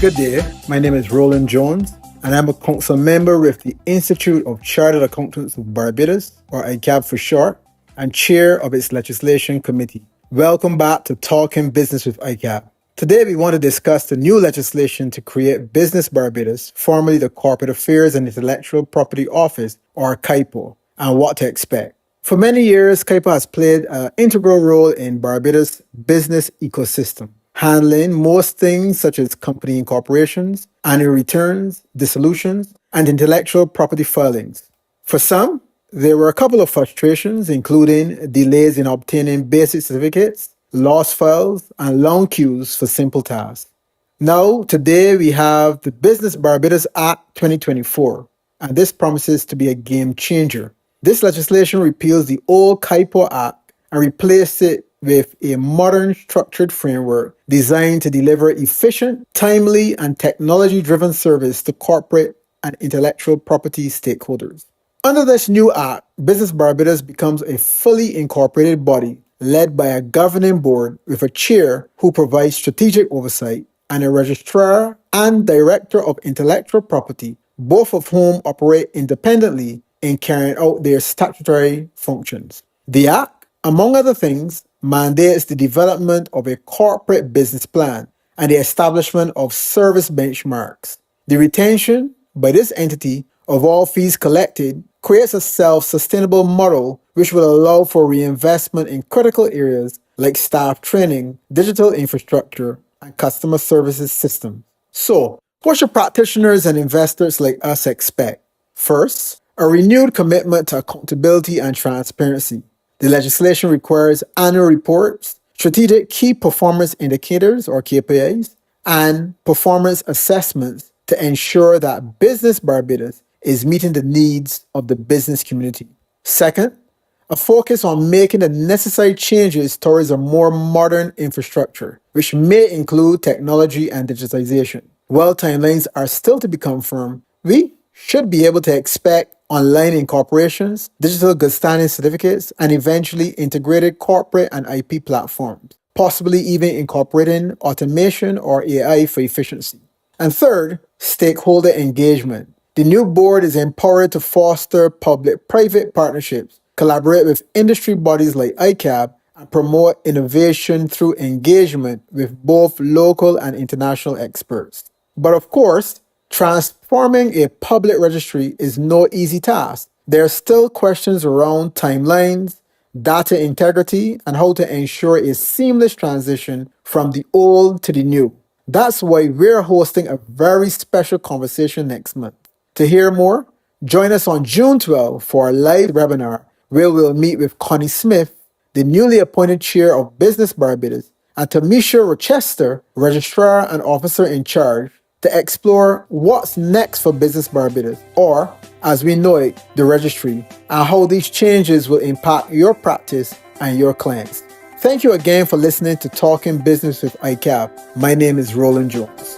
Good day. My name is Roland Jones, and I'm a council member with the Institute of Chartered Accountants of Barbados, or ICAB for short, and chair of its legislation committee. Welcome back to Talking Business with ICAB. Today, we want to discuss the new legislation to create Business Barbados, formerly the Corporate Affairs and Intellectual Property Office, or CIPO, and what to expect. For many years, CIPO has played an integral role in Barbados' business ecosystem, handling most things such as company incorporations, annual returns, dissolutions, and intellectual property filings. For some, there were a couple of frustrations, including delays in obtaining basic certificates, lost files, and long queues for simple tasks. Now, today we have the Business Barbados Act 2024, and this promises to be a game changer. This legislation repeals the old CIPO Act and replaces it with a modern structured framework designed to deliver efficient, timely, and technology-driven service to corporate and intellectual property stakeholders. Under this new act, Business Barbados becomes a fully incorporated body led by a governing board with a chair who provides strategic oversight and a registrar and director of intellectual property, both of whom operate independently in carrying out their statutory functions. The act, among other things, mandates the development of a corporate business plan and the establishment of service benchmarks. The retention by this entity of all fees collected creates a self-sustainable model which will allow for reinvestment in critical areas like staff training, digital infrastructure, and customer services systems. So, what should practitioners and investors like us expect? First, a renewed commitment to accountability and transparency. The legislation requires annual reports, strategic key performance indicators or KPIs, and performance assessments to ensure that Business Barbados is meeting the needs of the business community. Second, a focus on making the necessary changes towards a more modern infrastructure, which may include technology and digitization. While timelines are still to be confirmed, we should be able to expect online incorporations, digital good standing certificates, and eventually integrated corporate and IP platforms, possibly even incorporating automation or AI for efficiency. And third, stakeholder engagement. The new board is empowered to foster public-private partnerships, collaborate with industry bodies like ICAB, and promote innovation through engagement with both local and international experts. But of course, transforming a public registry is no easy task. There are still questions around timelines, data integrity, and how to ensure a seamless transition from the old to the new. That's why we're hosting a very special conversation next month. To hear more, join us on June 12 for a live webinar where we'll meet with Connie Smith, the newly appointed chair of Business Barbados, and Tamisha Rochester, registrar and officer in charge, to explore what's next for Business Barbados, or, as we know it, the registry, and how these changes will impact your practice and your clients. Thank you again for listening to Talking Business with ICAB. My name is Roland Jones.